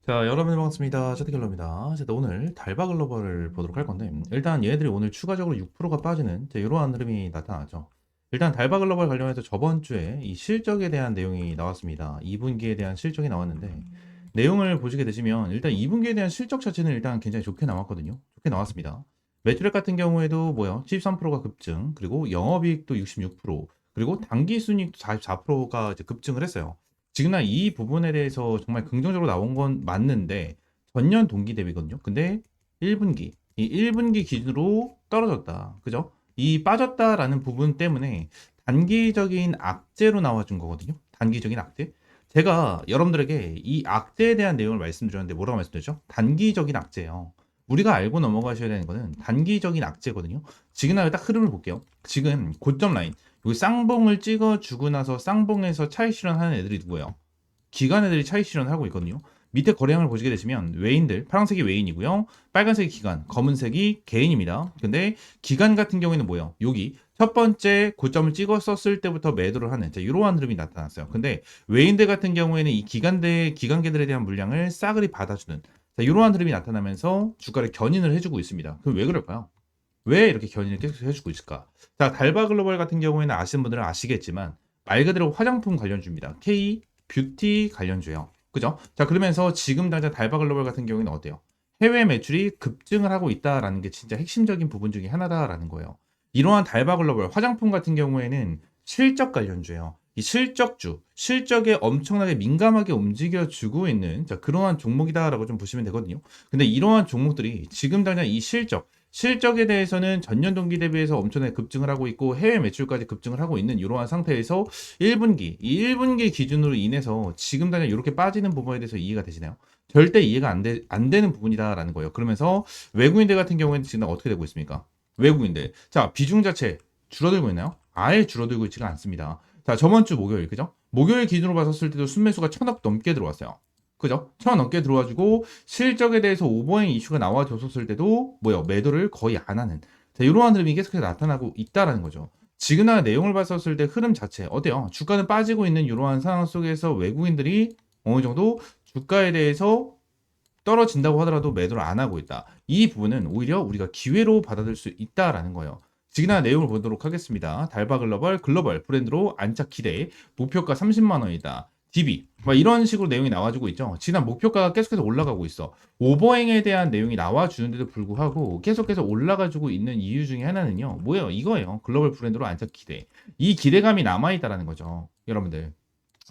자, 여러분 반갑습니다. 채팅갤러입니다. 오늘 달바 글로벌을 보도록 할 건데, 일단 얘네들이 오늘 추가적으로 6%가 빠지는 이러한 흐름이 나타나죠. 일단 달바 글로벌 관련해서 저번 주에 이 실적에 대한 내용이 나왔습니다. 2분기에 대한 실적이 나왔는데, 내용을 보시게 되시면 일단 2분기에 대한 실적 자체는 일단 굉장히 좋게 나왔거든요. 좋게 나왔습니다. 매출액 같은 경우에도 뭐요? 73%가 급증, 그리고 영업이익도 66%, 그리고 당기순이익도 44%가 이제 급증을 했어요. 지금 이 부분에 대해서 정말 긍정적으로 나온 건 맞는데 전년 동기 대비거든요. 근데 1분기, 이 1분기 기준으로 떨어졌다. 그죠? 이 빠졌다라는 부분 때문에 단기적인 악재로 나와준 거거든요. 단기적인 악재. 제가 여러분들에게 이 악재에 대한 내용을 말씀드렸는데 뭐라고 말씀드렸죠? 단기적인 악재예요. 우리가 알고 넘어가셔야 되는 거는 단기적인 악재거든요. 지금 딱 흐름을 볼게요. 지금 고점 라인. 여기 쌍봉을 찍어주고 나서 쌍봉에서 차익 실현하는 애들이 누구예요? 기관 애들이 차익 실현하고 있거든요. 밑에 거래량을 보시게 되시면 외인들, 파란색이 외인이고요. 빨간색이 기관, 검은색이 개인입니다. 근데 기관 같은 경우에는 뭐예요? 여기 첫 번째 고점을 찍었었을 때부터 매도를 하는 이러한 흐름이 나타났어요. 근데 외인들 같은 경우에는 이 기관계들에 대한 물량을 싸그리 받아주는 이러한 흐름이 나타나면서 주가를 견인을 해주고 있습니다. 그럼 왜 그럴까요? 왜 이렇게 견인을 계속 해주고 있을까? 자, 달바 글로벌 같은 경우에는 아시는 분들은 아시겠지만 말 그대로 화장품 관련주입니다. K 뷰티 관련주예요. 그죠? 자, 그러면서 지금 당장 달바 글로벌 같은 경우에는 어때요? 해외 매출이 급증을 하고 있다라는 게 진짜 핵심적인 부분 중에 하나다라는 거예요. 이러한 달바 글로벌 화장품 같은 경우에는 실적 관련주예요. 이 실적주, 실적에 엄청나게 민감하게 움직여주고 있는 그러한 종목이다라고 좀 보시면 되거든요. 근데 이러한 종목들이 지금 당장 이 실적에 대해서는 전년 동기 대비해서 엄청나게 급증을 하고 있고 해외 매출까지 급증을 하고 있는 이러한 상태에서 1분기, 이 1분기 기준으로 인해서 지금 당장 이렇게 빠지는 부분에 대해서 이해가 되시나요? 절대 이해가 안 되는 부분이다라는 거예요. 그러면서 외국인들 같은 경우에는 지금 어떻게 되고 있습니까? 외국인들. 자, 비중 자체 줄어들고 있나요? 아예 줄어들고 있지가 않습니다. 자, 저번 주 목요일, 그죠? 목요일 기준으로 봤었을 때도 순매수가 1000억 넘게 들어왔어요. 그죠? 1000억 넘게 들어와주고 실적에 대해서 오버행 이슈가 나와줬었을 때도 매도를 거의 안 하는 이러한 흐름이 계속해서 나타나고 있다라는 거죠. 지그나 내용을 봤었을 때 흐름 자체 어때요? 주가는 빠지고 있는 이러한 상황 속에서 외국인들이 어느 정도 주가에 대해서 떨어진다고 하더라도 매도를 안 하고 있다. 이 부분은 오히려 우리가 기회로 받아들일 수 있다라는 거예요. 지그나 내용을 보도록 하겠습니다. 달바 글로벌 브랜드로 안착 기대 목표가 30만 원이다. DB 막 이런 식으로 내용이 나와주고 있죠. 지난 목표가가 계속해서 올라가고 있어. 오버행에 대한 내용이 나와주는데도 불구하고 계속해서 올라가지고 있는 이유 중에 하나는요. 뭐예요? 이거예요. 글로벌 브랜드로 안착 기대. 이 기대감이 남아있다라는 거죠. 여러분들.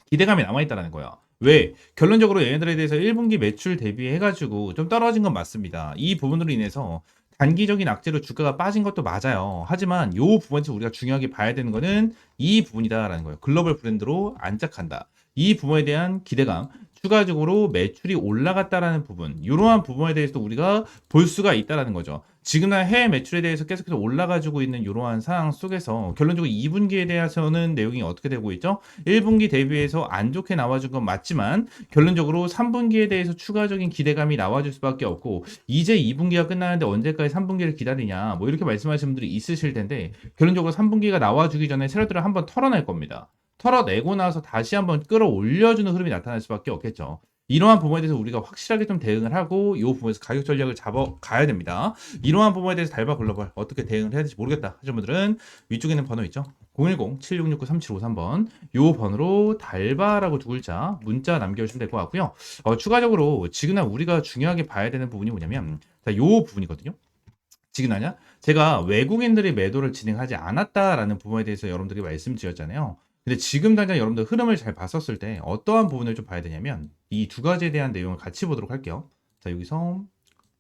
기대감이 남아있다라는 거야. 왜? 결론적으로 얘네들에 대해서 1분기 매출 대비해가지고 좀 떨어진 건 맞습니다. 이 부분으로 인해서 단기적인 악재로 주가가 빠진 것도 맞아요. 하지만 이 부분에서 우리가 중요하게 봐야 되는 거는 이 부분이다라는 거예요. 글로벌 브랜드로 안착한다. 이 부분에 대한 기대감, 추가적으로 매출이 올라갔다라는 부분, 이러한 부분에 대해서 우리가 볼 수가 있다라는 거죠. 지금 해외 매출에 대해서 계속해서 올라가지고 있는 이러한 상황 속에서 결론적으로 2분기에 대해서는 내용이 어떻게 되고 있죠? 1분기 대비해서 안 좋게 나와준 건 맞지만 결론적으로 3분기에 대해서 추가적인 기대감이 나와줄 수밖에 없고 이제 2분기가 끝나는데 언제까지 3분기를 기다리냐 뭐 이렇게 말씀하시는 분들이 있으실 텐데 결론적으로 3분기가 나와주기 전에 세력들을 한번 털어낼 겁니다. 털어내고 나서 다시 한번 끌어올려주는 흐름이 나타날 수밖에 없겠죠. 이러한 부분에 대해서 우리가 확실하게 좀 대응을 하고 이 부분에서 가격 전략을 잡아 가야 됩니다. 이러한 부분에 대해서 달바 글로벌 어떻게 대응을 해야 될지 모르겠다 하시는 분들은 위쪽에 있는 번호 있죠? 010-7669-3753번 요 번호로 달바라고 두 글자 문자 남겨주시면 될 것 같고요. 추가적으로 지금 우리가 중요하게 봐야 되는 부분이 뭐냐면 요 부분이거든요. 지금 제가 외국인들이 매도를 진행하지 않았다라는 부분에 대해서 여러분들이 말씀드렸잖아요. 근데 지금 당장 여러분들 흐름을 잘 봤었을 때 어떠한 부분을 좀 봐야 되냐면 이 두 가지에 대한 내용을 같이 보도록 할게요. 자, 여기서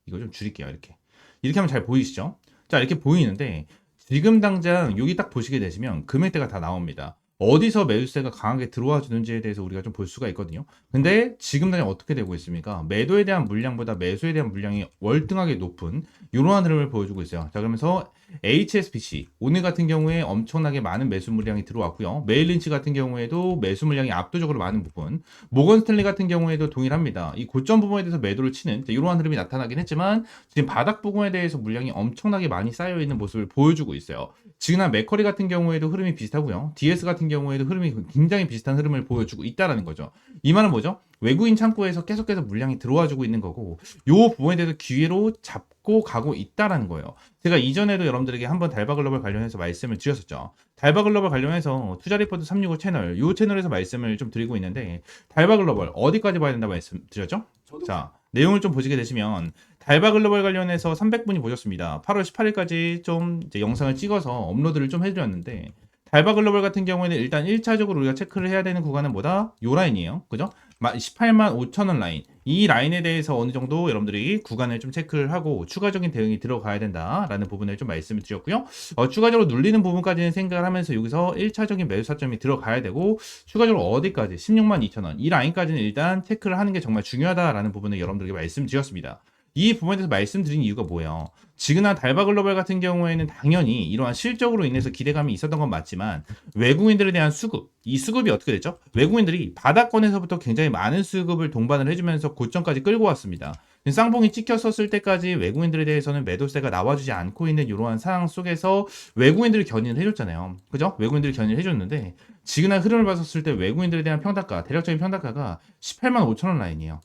이거 좀 줄일게요. 이렇게 하면 잘 보이시죠? 자, 이렇게 보이는데 지금 당장 여기 딱 보시게 되시면 금액대가 다 나옵니다. 어디서 매수세가 강하게 들어와 주는지에 대해서 우리가 좀 볼 수가 있거든요. 근데 지금 당장 어떻게 되고 있습니까? 매도에 대한 물량보다 매수에 대한 물량이 월등하게 높은 이러한 흐름을 보여주고 있어요. 자, 그러면서 HSBC 오늘 같은 경우에 엄청나게 많은 매수 물량이 들어왔고요. 메일린치 같은 경우에도 매수 물량이 압도적으로 많은 부분, 모건 스탠리 같은 경우에도 동일합니다. 이 고점 부분에 대해서 매도를 치는 이러한 흐름이 나타나긴 했지만 지금 바닥 부분에 대해서 물량이 엄청나게 많이 쌓여 있는 모습을 보여주고 있어요. 지금 맥커리 같은 경우에도 흐름이 비슷하고요. DS 같은 경우에도 흐름이 굉장히 비슷한 흐름을 보여주고 있다라는 거죠. 이 말은 뭐죠? 외국인 창구에서 계속해서 물량이 들어와주고 있는 거고, 요 부분에 대해서 기회로 잡고 가고 있다라는 거예요. 제가 이전에도 여러분들에게 한번 달바글로벌 관련해서 말씀을 드렸었죠. 달바글로벌 관련해서 투자리포트 365 채널, 요 채널에서 말씀을 좀 드리고 있는데, 달바글로벌 어디까지 봐야 된다 말씀드렸죠? 자, 내용을 좀 보시게 되시면 달바글로벌 관련해서 300분이 보셨습니다. 8월 18일까지 좀 이제 영상을 찍어서 업로드를 좀 해드렸는데, 달바글로벌 같은 경우에는 일단 1차적으로 우리가 체크를 해야 되는 구간은 뭐다? 요 라인이에요. 그죠? 18만 5천 원 라인. 이 라인에 대해서 어느 정도 여러분들이 구간을 좀 체크를 하고 추가적인 대응이 들어가야 된다라는 부분을 좀 말씀을 드렸고요. 추가적으로 눌리는 부분까지는 생각을 하면서 여기서 1차적인 매수 타점이 들어가야 되고, 추가적으로 어디까지 16만 2천 원 이 라인까지는 일단 체크를 하는 게 정말 중요하다라는 부분을 여러분들에게 말씀드렸습니다. 이 부분에 대해서 말씀드린 이유가 뭐예요? 지그나 달바글로벌 같은 경우에는 당연히 이러한 실적으로 인해서 기대감이 있었던 건 맞지만, 외국인들에 대한 수급, 이 수급이 어떻게 됐죠? 외국인들이 바닥권에서부터 굉장히 많은 수급을 동반을 해주면서 고점까지 끌고 왔습니다. 쌍봉이 찍혔었을 때까지 외국인들에 대해서는 매도세가 나와주지 않고 있는 이러한 상황 속에서 외국인들이 견인을 해줬잖아요. 그죠? 외국인들이 견인을 해줬는데, 지그나 흐름을 봤었을 때 외국인들에 대한 평단가, 대략적인 평단가가 18만 5천 원 라인이에요.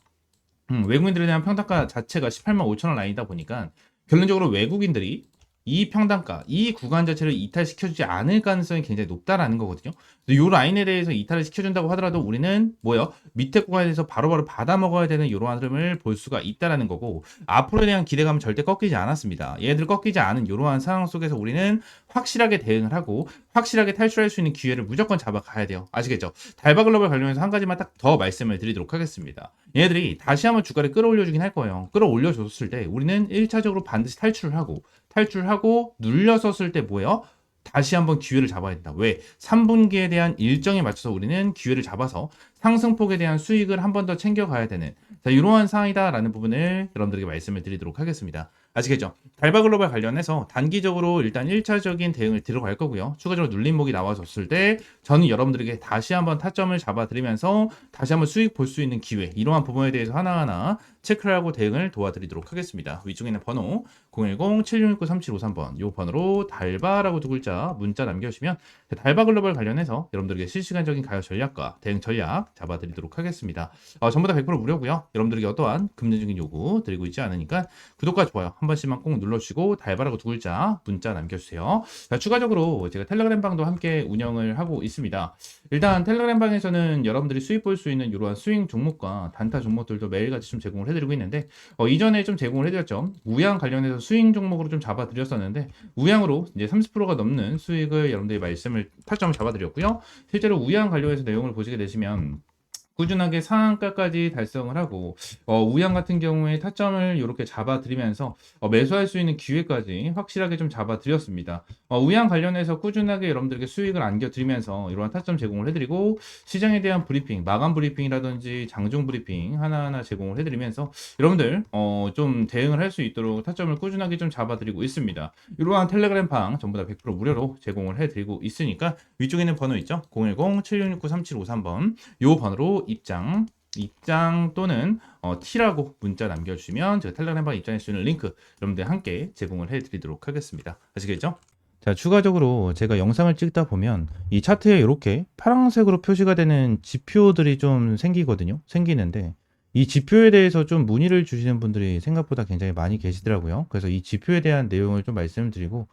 외국인들에 대한 평단가 자체가 18만 5천 원 라인이다 보니까 결론적으로 외국인들이 이 평단가, 이 구간 자체를 이탈시켜주지 않을 가능성이 굉장히 높다라는 거거든요. 이 라인에 대해서 이탈을 시켜준다고 하더라도 우리는 뭐요? 밑에 구간에 대해서 바로바로 받아먹어야 되는 이러한 흐름을 볼 수가 있다라는 거고, 앞으로에 대한 기대감은 절대 꺾이지 않았습니다. 얘들 꺾이지 않은 이러한 상황 속에서 우리는 확실하게 대응을 하고 확실하게 탈출할 수 있는 기회를 무조건 잡아가야 돼요. 아시겠죠? 달바글로벌 관련해서 한 가지만 딱 더 말씀을 드리도록 하겠습니다. 얘들이 다시 한번 주가를 끌어올려주긴 할 거예요. 끌어올려줬을 때 우리는 1차적으로 반드시 탈출하고 눌려섰을 때 뭐예요? 다시 한번 기회를 잡아야 된다. 왜? 3분기에 대한 일정에 맞춰서 우리는 기회를 잡아서 상승폭에 대한 수익을 한 번 더 챙겨가야 되는, 자, 이러한 상황이다라는 부분을 여러분들에게 말씀을 드리도록 하겠습니다. 아시겠죠? 달바글로벌 관련해서 단기적으로 일단 1차적인 대응을 들어갈 거고요. 추가적으로 눌림목이 나와줬을 때 저는 여러분들에게 다시 한번 타점을 잡아드리면서 다시 한번 수익 볼 수 있는 기회, 이러한 부분에 대해서 하나하나 체크를 하고 대응을 도와드리도록 하겠습니다. 위쪽에 있는 번호 010-7669-3753번, 이 번호로 달바라고 두 글자 문자 남겨주시면 달바글로벌 관련해서 여러분들에게 실시간적인 가격 전략과 대응 전략 잡아드리도록 하겠습니다. 전부 다 100% 무료고요. 여러분들에게 어떠한 금전적인 요구 드리고 있지 않으니까 구독과 좋아요 한 번씩만 꼭 눌러주시고 달바라고 두 글자 문자 남겨주세요. 자, 추가적으로 제가 텔레그램 방도 함께 운영을 하고 있습니다. 일단 텔레그램 방에서는 여러분들이 수익 볼 수 있는 이러한 스윙 종목과 단타 종목들도 매일같이 좀 제공을 해드리고 있는데, 이전에 좀 제공을 해드렸죠. 우양 관련해서 스윙 종목으로 좀 잡아드렸었는데, 우양으로 이제 30%가 넘는 수익을 여러분들이 타점을 잡아드렸고요. 실제로 우양 관련해서 내용을 보시게 되시면 꾸준하게 상한가까지 달성을 하고, 우양 같은 경우에 타점을 이렇게 잡아드리면서 매수할 수 있는 기회까지 확실하게 좀 잡아드렸습니다. 우양 관련해서 꾸준하게 여러분들에게 수익을 안겨드리면서 이러한 타점 제공을 해드리고, 시장에 대한 브리핑, 마감 브리핑이라든지 장중 브리핑 하나하나 제공을 해드리면서 여러분들 좀 대응을 할 수 있도록 타점을 꾸준하게 좀 잡아드리고 있습니다. 이러한 텔레그램 방 전부 다 100% 무료로 제공을 해드리고 있으니까 위쪽에 있는 번호 있죠? 010-7669-3753번 이 번호로 입장 또는 T라고 문자 남겨주시면 제가 텔레그램 방 입장할 수 있는 링크 여러분들 함께 제공을 해드리도록 하겠습니다. 아시겠죠? 자, 추가적으로 제가 영상을 찍다 보면 이 차트에 이렇게 파란색으로 표시가 되는 지표들이 좀 생기는데, 이 지표에 대해서 좀 문의를 주시는 분들이 생각보다 굉장히 많이 계시더라고요. 그래서 이 지표에 대한 내용을 좀 말씀드리고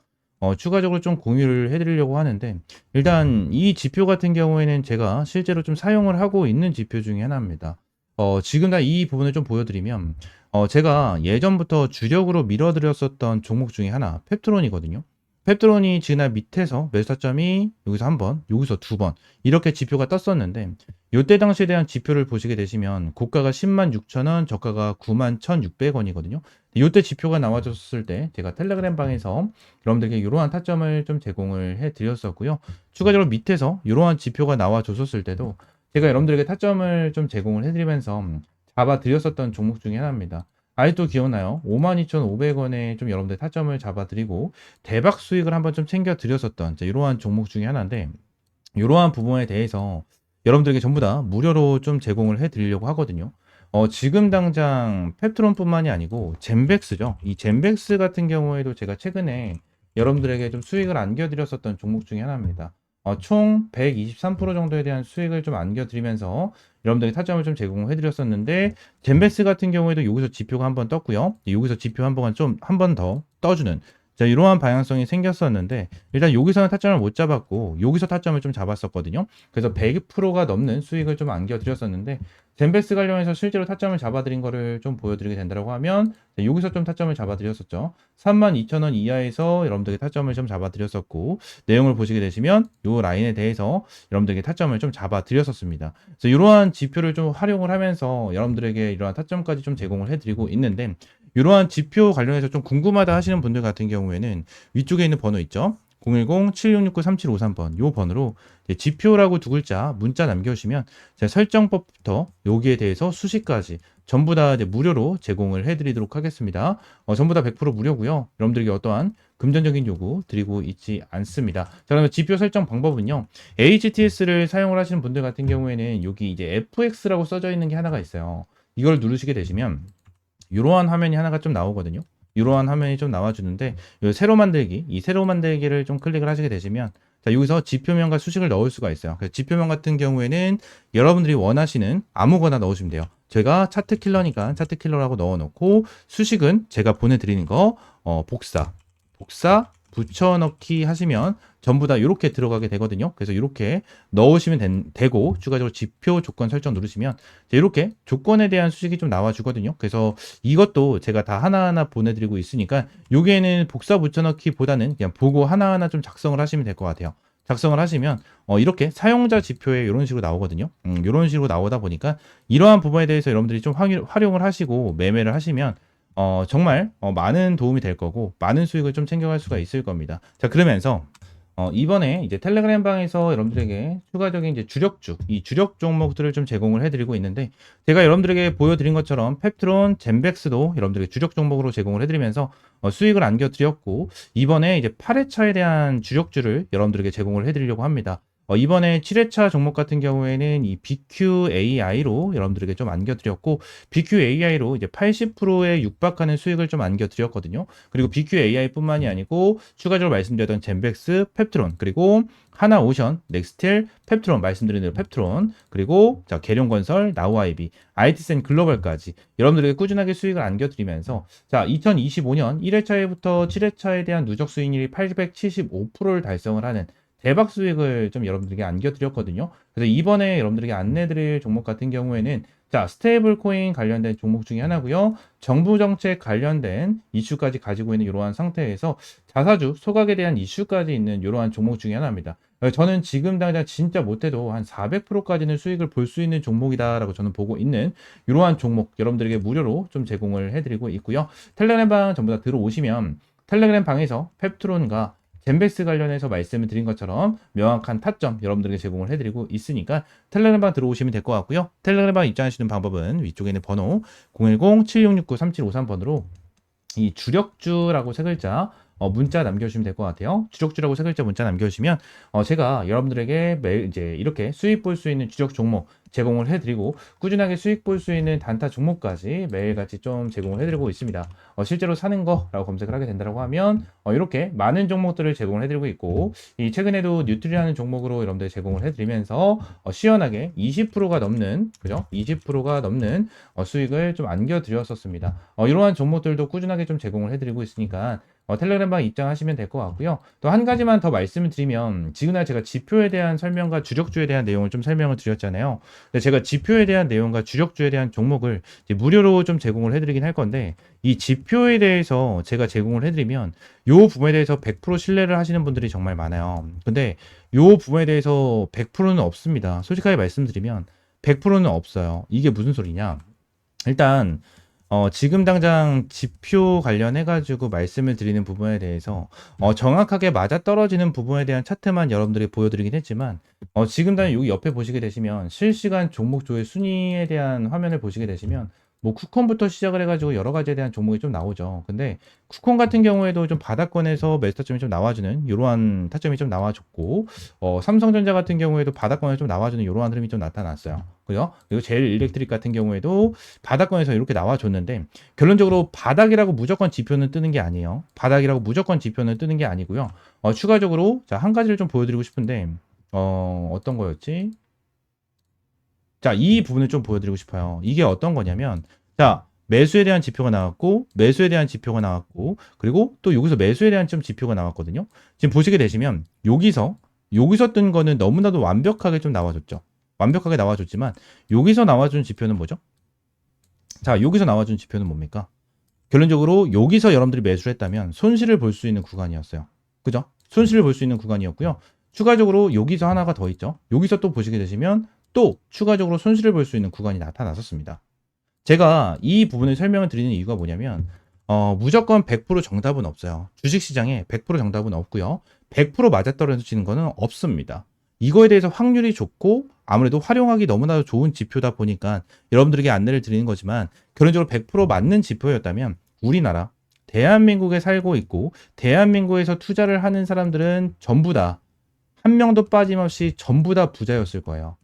추가적으로 좀 공유를 해드리려고 하는데, 일단 이 지표 같은 경우에는 제가 실제로 좀 사용을 하고 있는 지표 중에 하나입니다. 지금 다 이 부분을 좀 보여드리면, 제가 예전부터 주력으로 밀어드렸었던 종목 중에 하나, 펩트론이거든요. 펩트론이 지난 밑에서 매수 타점이 여기서 한 번, 여기서 두 번 이렇게 지표가 떴었는데, 이때 당시에 대한 지표를 보시게 되시면 고가가 10만 6천 원, 저가가 9만 1,600원이거든요. 이때 지표가 나와줬을 때 제가 텔레그램 방에서 여러분들에게 이러한 타점을 좀 제공을 해드렸었고요. 추가적으로 밑에서 이러한 지표가 나와줬을 때도 제가 여러분들에게 타점을 좀 제공을 해드리면서 잡아드렸었던 종목 중에 하나입니다. 아직도 기억나요? 52,500원에 좀 여러분들 타점을 잡아드리고 대박 수익을 한번 좀 챙겨드렸었던 이러한 종목 중에 하나인데, 이러한 부분에 대해서 여러분들에게 전부 다 무료로 좀 제공을 해드리려고 하거든요. 지금 당장 펩트론뿐만이 아니고 젠백스죠. 이 젠백스 같은 경우에도 제가 최근에 여러분들에게 좀 수익을 안겨드렸었던 종목 중에 하나입니다. 총 123% 정도에 대한 수익을 좀 안겨드리면서 여러분들이 타점을 좀 제공해드렸었는데 젠베스 같은 경우에도 여기서 지표가 한번 떴고요. 여기서 지표 한 번 좀 한 번 더 떠주는 자, 이러한 방향성이 생겼었는데 일단 여기서는 타점을 못 잡았고 여기서 타점을 좀 잡았었거든요. 그래서 100%가 넘는 수익을 좀 안겨드렸었는데 젠베스 관련해서 실제로 타점을 잡아드린 거를 좀 보여드리게 된다고 하면 여기서 좀 타점을 잡아드렸었죠. 32,000원 이하에서 여러분들에게 타점을 좀 잡아드렸었고 내용을 보시게 되시면 이 라인에 대해서 여러분들에게 타점을 좀 잡아드렸었습니다. 그래서 이러한 지표를 좀 활용을 하면서 여러분들에게 이러한 타점까지 좀 제공을 해드리고 있는데 이러한 지표 관련해서 좀 궁금하다 하시는 분들 같은 경우에는 위쪽에 있는 번호 있죠? 010-7669-3753번 요 번호로 지표라고 두 글자 문자 남겨주시면 제가 설정법부터 여기에 대해서 수식까지 전부 다 이제 무료로 제공을 해드리도록 하겠습니다. 전부 다 100% 무료고요. 여러분들에게 어떠한 금전적인 요구 드리고 있지 않습니다. 자, 그러면 지표 설정 방법은요. HTS를 사용을 하시는 분들 같은 경우에는 여기 이제 FX라고 써져 있는 게 하나가 있어요. 이걸 누르시게 되시면 이러한 화면이 하나가 좀 나오거든요. 이러한 화면이 좀 나와주는데 새로 만들기, 이 새로 만들기를 좀 클릭을 하시게 되시면 자, 여기서 지표명과 수식을 넣을 수가 있어요. 그래서 지표명 같은 경우에는 여러분들이 원하시는 아무거나 넣으시면 돼요. 제가 차트킬러니까 차트킬러라고 넣어놓고 수식은 제가 보내드리는 거 복사 붙여넣기 하시면 전부 다 이렇게 들어가게 되거든요. 그래서 이렇게 넣으시면 되고 추가적으로 지표 조건 설정 누르시면 이렇게 조건에 대한 수식이 좀 나와주거든요. 그래서 이것도 제가 다 하나하나 보내드리고 있으니까 여기에는 복사 붙여넣기보다는 그냥 보고 하나하나 좀 작성을 하시면 될 것 같아요. 작성을 하시면 이렇게 사용자 지표에 이런 식으로 나오거든요. 이런 식으로 나오다 보니까 이러한 부분에 대해서 여러분들이 좀 활용을 하시고 매매를 하시면 정말 많은 도움이 될 거고 많은 수익을 좀 챙겨갈 수가 있을 겁니다. 자, 그러면서 이번에 이제 텔레그램 방에서 여러분들에게 추가적인 이제 주력주, 이 주력 종목들을 좀 제공을 해드리고 있는데 제가 여러분들에게 보여드린 것처럼 펩트론, 젠백스도 여러분들에게 주력 종목으로 제공을 해드리면서 수익을 안겨드렸고 이번에 이제 8회차에 대한 주력주를 여러분들에게 제공을 해드리려고 합니다. 이번에 7회차 종목 같은 경우에는 이 BQAI로 여러분들에게 좀 안겨드렸고 BQAI로 이제 80%에 육박하는 수익을 좀 안겨드렸거든요. 그리고 BQAI 뿐만이 아니고 추가적으로 말씀드렸던 젠백스, 펩트론 그리고 하나오션, 넥스틸, 펩트론 말씀드린 대로 펩트론 그리고 자 계룡건설, 나우아이비, IT센 글로벌까지 여러분들에게 꾸준하게 수익을 안겨드리면서 자 2025년 1회차에부터 7회차에 대한 누적 수익률이 875%를 달성을 하는 대박 수익을 좀 여러분들에게 안겨드렸거든요. 그래서 이번에 여러분들에게 안내드릴 종목 같은 경우에는 자 스테이블 코인 관련된 종목 중에 하나고요. 정부 정책 관련된 이슈까지 가지고 있는 이러한 상태에서 자사주 소각에 대한 이슈까지 있는 이러한 종목 중에 하나입니다. 저는 지금 당장 진짜 못해도 한 400%까지는 수익을 볼 수 있는 종목이다라고 저는 보고 있는 이러한 종목 여러분들에게 무료로 좀 제공을 해드리고 있고요. 텔레그램 방 전부 다 들어오시면 텔레그램 방에서 펩트론과 젠베스 관련해서 말씀을 드린 것처럼 명확한 타점 여러분들에게 제공을 해드리고 있으니까 텔레그램방 들어오시면 될 것 같고요. 텔레그램방 입장하시는 방법은 위쪽에 있는 번호 010-7669-3753번으로 이 주력주라고 세 글자 문자 남겨주시면 될 것 같아요. 주력주라고 세 글자 문자 남겨주시면 제가 여러분들에게 매일 이제 이렇게 수익 볼 수 있는 주력 종목 제공을 해드리고 꾸준하게 수익 볼 수 있는 단타 종목까지 매일같이 좀 제공을 해드리고 있습니다. 실제로 사는 거라고 검색을 하게 된다고 하면 이렇게 많은 종목들을 제공을 해드리고 있고 이 최근에도 뉴트리라는 종목으로 여러분들 제공을 해드리면서 시원하게 20%가 넘는 그죠? 20%가 넘는 수익을 좀 안겨드렸었습니다. 이러한 종목들도 꾸준하게 좀 제공을 해드리고 있으니까 텔레그램방 입장하시면 될 것 같고요. 또 한 가지만 더 말씀을 드리면 지금날 제가 지표에 대한 설명과 주력주에 대한 내용을 좀 설명을 드렸잖아요. 근데 제가 지표에 대한 내용과 주력주에 대한 종목을 이제 무료로 좀 제공을 해드리긴 할 건데 이 지표에 대해서 제가 제공을 해드리면 요 부분에 대해서 100% 신뢰를 하시는 분들이 정말 많아요. 근데 요 부분에 대해서 100%는 없습니다. 솔직하게 말씀드리면 100%는 없어요. 이게 무슨 소리냐? 일단 지금 당장 지표 관련해가지고 말씀을 드리는 부분에 대해서 정확하게 맞아떨어지는 부분에 대한 차트만 여러분들이 보여드리긴 했지만 지금 당장 여기 옆에 보시게 되시면 실시간 종목조의 순위에 대한 화면을 보시게 되시면 뭐 쿠폰부터 시작을 해가지고 여러 가지에 대한 종목이 좀 나오죠. 근데 쿠폰 같은 경우에도 좀 바닥권에서 매수 타점이 좀 나와주는 이러한 타점이 좀 나와줬고, 삼성전자 같은 경우에도 바닥권에서 좀 나와주는 이러한 흐름이 좀 나타났어요. 그죠? 그리고 제일 일렉트릭 같은 경우에도 바닥권에서 이렇게 나와줬는데, 결론적으로 바닥이라고 무조건 지표는 뜨는 게 아니에요. 바닥이라고 무조건 지표는 뜨는 게 아니고요. 추가적으로 자, 한 가지를 좀 보여드리고 싶은데, 어떤 거였지? 자, 이 부분을 좀 보여드리고 싶어요. 이게 어떤 거냐면, 자, 매수에 대한 지표가 나왔고, 매수에 대한 지표가 나왔고, 그리고 또 여기서 매수에 대한 좀 지표가 나왔거든요. 지금 보시게 되시면, 여기서 뜬 거는 너무나도 완벽하게 좀 나와줬죠. 완벽하게 나와줬지만, 여기서 나와준 지표는 뭐죠? 자, 여기서 나와준 지표는 뭡니까? 결론적으로 여기서 여러분들이 매수를 했다면 손실을 볼 수 있는 구간이었어요. 그죠? 손실을 볼 수 있는 구간이었고요. 추가적으로 여기서 하나가 더 있죠. 여기서 또 보시게 되시면 또 추가적으로 손실을 볼 수 있는 구간이 나타났었습니다. 제가 이 부분을 설명을 드리는 이유가 뭐냐면 무조건 100% 정답은 없어요. 주식시장에 100% 정답은 없고요. 100% 맞아떨어지는 거는 없습니다. 이거에 대해서 확률이 좋고 아무래도 활용하기 너무나도 좋은 지표다 보니까 여러분들에게 안내를 드리는 거지만 결론적으로 100% 맞는 지표였다면 우리나라 대한민국에 살고 있고 대한민국에서 투자를 하는 사람들은 전부 다 한 명도 빠짐없이 전부 다 부자였을 거예요.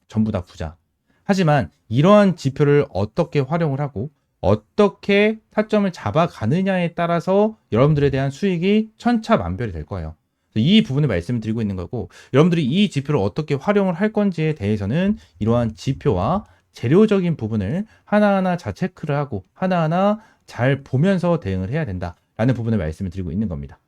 전부 다 부자. 하지만 이러한 지표를 어떻게 활용을 하고 어떻게 타점을 잡아가느냐에 따라서 여러분들에 대한 수익이 천차만별이 될 거예요. 이 부분을 말씀드리고 있는 거고, 여러분들이 이 지표를 어떻게 활용을 할 건지에 대해서는 이러한 지표와 재료적인 부분을 하나하나 잘 체크를 하고 하나하나 잘 보면서 대응을 해야 된다라는 부분을 말씀을 드리고 있는 겁니다.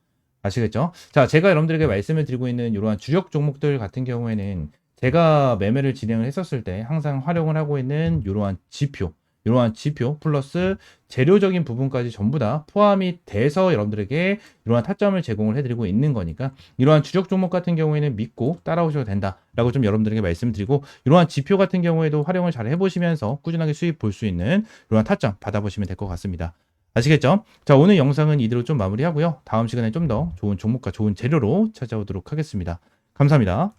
아시겠죠? 자, 제가 여러분들에게 말씀을 드리고 있는 이러한 주력 종목들 같은 경우에는 제가 매매를 진행을 했었을 때 항상 활용을 하고 있는 이러한 지표 플러스 재료적인 부분까지 전부 다 포함이 돼서 여러분들에게 이러한 타점을 제공을 해드리고 있는 거니까 이러한 주력 종목 같은 경우에는 믿고 따라오셔도 된다라고 좀 여러분들에게 말씀드리고, 이러한 지표 같은 경우에도 활용을 잘 해보시면서 꾸준하게 수익 볼 수 있는 이러한 타점 받아보시면 될 것 같습니다. 아시겠죠? 자, 오늘 영상은 이대로 좀 마무리하고요. 다음 시간에 좀 더 좋은 종목과 좋은 재료로 찾아오도록 하겠습니다. 감사합니다.